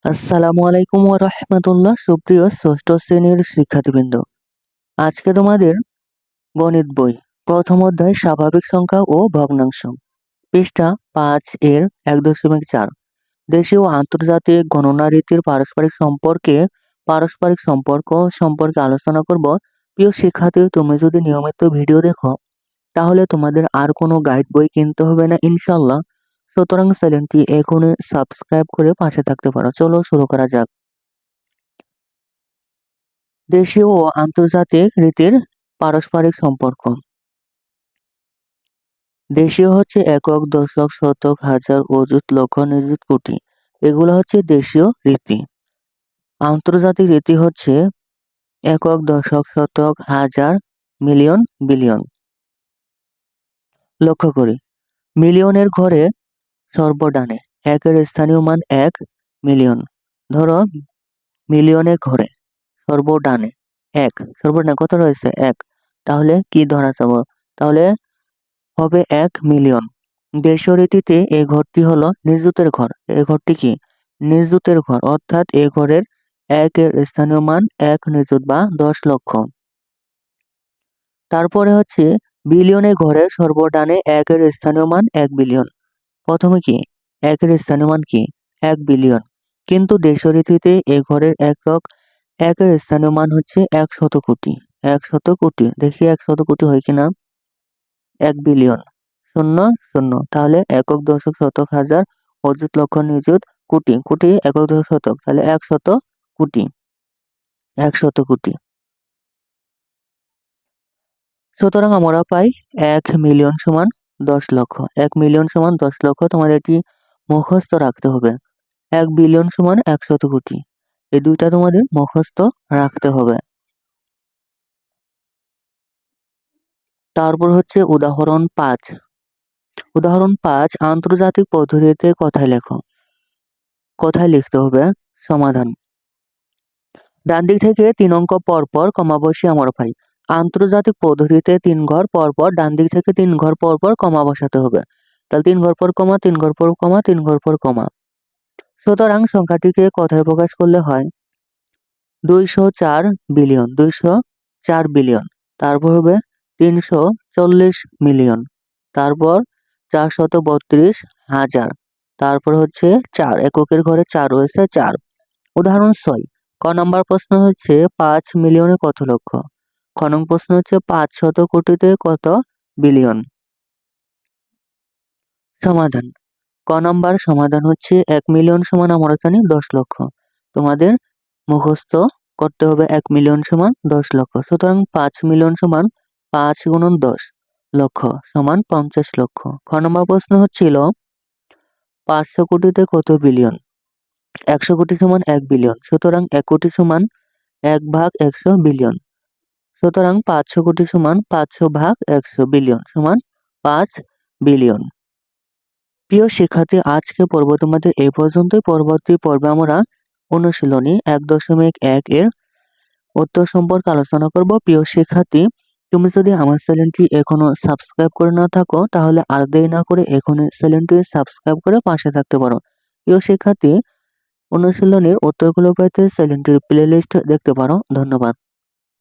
আসসালামু আলাইকুম ওয়া রাহমাতুল্লাহ। সুপ্রিয় ষষ্ঠ শ্রেণীর শিক্ষার্থীবৃন্দ, আজকে তোমাদের গণিত বই প্রথম অধ্যায় স্বাভাবিক সংখ্যা ও ভগ্নাংশ, পৃষ্ঠা 5 এর 1.4 দেশীয় ও আন্তর্জাতিক গণনা রীতির পারস্পরিক সম্পর্ক সম্পর্কে আলোচনা করব। প্রিয় শিক্ষার্থী, তুমি যদি নিয়মিত ভিডিও দেখো তাহলে তোমাদের আর কোনো গাইড বই কিনতে হবে না ইনশাল্লাহ। সুতরাং চ্যানেলটি এখনই সাবস্ক্রাইব করে পাশে থাকতে পারো। চলো শুরু করা যাক। দেশীয় ও আন্তর্জাতিক রীতির পারস্পরিক সম্পর্ক। দেশীয় হচ্ছে একক, দশক, শতক, হাজার, অযুত, লক্ষ, নিযুত, কোটি। এগুলো হচ্ছে দেশীয় রীতি। আন্তর্জাতিক রীতি হচ্ছে একক, দশক, শতক, হাজার, মিলিয়ন, বিলিয়ন। লক্ষ্য করি, মিলিয়নের ঘরে সর্বডানে একের স্থানীয় মান 1 মিলিয়ন। ধরো মিলিয়নের ঘরে সর্বডানে সর্বডানে কত রয়েছে 1, তাহলে কি ধরা যাবে? তাহলে হবে 1 মিলিয়ন। দেশীয় রীতিতে এই ঘরটি হলো নিযুতের ঘর। এই ঘরটি কি? নিযুতের ঘর, অর্থাৎ এই ঘরের 1 এর স্থানীয় মান 1 নিযুত বা 10 লক্ষ। তারপরে হচ্ছে বিলিয়নের ঘরে সর্বডানে 1 এর স্থানীয় মান 1 বিলিয়ন। প্রথমে কি 1 এর স্থানীয় মান কি 1 বিলিয়ন, কিন্তু দেশীয় রীতিতে এই ঘরের 1 এর স্থানীয় মান হচ্ছে 100 কোটি। 100 কোটি, দেখি 100 কোটি হয় কিনা। 1 বিলিয়ন, শূন্য শূন্য, তাহলে একক, দশক, শতক, হাজার, অযুত, লক্ষ, নিযুত, কোটি। কোটি, একক, দশক, শতক, তাহলে 100 কোটি। 100 কোটি। সুতরাং আমরা পাই 1 মিলিয়ন সমান 10 লক্ষ। 1 মিলিয়ন সমান 10 লক্ষ, তোমাদের এটি মুখস্থ রাখতে হবে। 1 বিলিয়ন সমান 100 কোটি। এই দুইটা তোমাদের মুখস্থ রাখতে হবে। তারপর হচ্ছে উদাহরণ 5। উদাহরণ 5, আন্তর্জাতিক পদ্ধতিতে কথায় লেখো। কথায় লিখতে হবে সমাধান। ডান দিক থেকে 3 অঙ্ক পর পর কমা বসিয়ে আমরা পাই। আন্তর্জাতিক পদ্ধতিতে 3 ঘর পর পর ডান দিক থেকে 3 ঘর পর পর কমা বসাতে হবে। তাহলে 3 ঘর পর কমা, 3 ঘর পর কমা, 3 ঘর পর কমা। সুতরাং সংখ্যাটিকে কথায় প্রকাশ করলে হয় 204 বিলিয়ন। 204 বিলিয়ন। তারপর হবে 340 মিলিয়ন। তারপর 432 হাজার। তারপর হচ্ছে 4, এককের ঘরে 4 রয়েছে 4। উদাহরণ 6, ক নম্বর প্রশ্ন হচ্ছে 5 মিলিয়নে কত লক্ষ। খ নং প্রশ্ন হচ্ছে 500 কোটিতে কত বিলিয়ন। সমাধান। ক নম্বর সমাধান হচ্ছে 1 মিলিয়ন সমান আমরা জানি 10 লক্ষ। তোমাদের মুখস্থ করতে হবে 1 মিলিয়ন সমান 10 লক্ষ। সুতরাং 5 মিলিয়ন সমান 5 গুণন 10 লক্ষ সমান 50 লক্ষ। খ নম্বর প্রশ্ন হচ্ছিল 500 কোটিতে কত বিলিয়ন। 100 কোটি সমান 1 বিলিয়ন। সুতরাং 1 কোটি সমান 1 ভাগ 100 বিলিয়ন। সুতরাং 500 কোটি সমান 500 ভাগ 100 বিলিয়ন সমান 5 বিলিয়ন। প্রিয় শিক্ষার্থী, আজকে পর্ব তোমাদের এই পর্যন্তই। পরবর্তী পর্বে আমরা অনুশীলনী 1.1 এর উত্তর সম্পর্কে আলোচনা করব। প্রিয় শিক্ষার্থী, তুমি যদি আমার চ্যানেলটি এখনো সাবস্ক্রাইব করে না থাকো তাহলে আর দেরি না করে এখনই চ্যানেলটি সাবস্ক্রাইব করে পাশে থাকতে পারো। প্রিয় শিক্ষার্থী, অনুশীলনীর উত্তরগুলো পেতে চ্যানেলটির প্লেলিস্ট দেখতে পারো। ধন্যবাদ।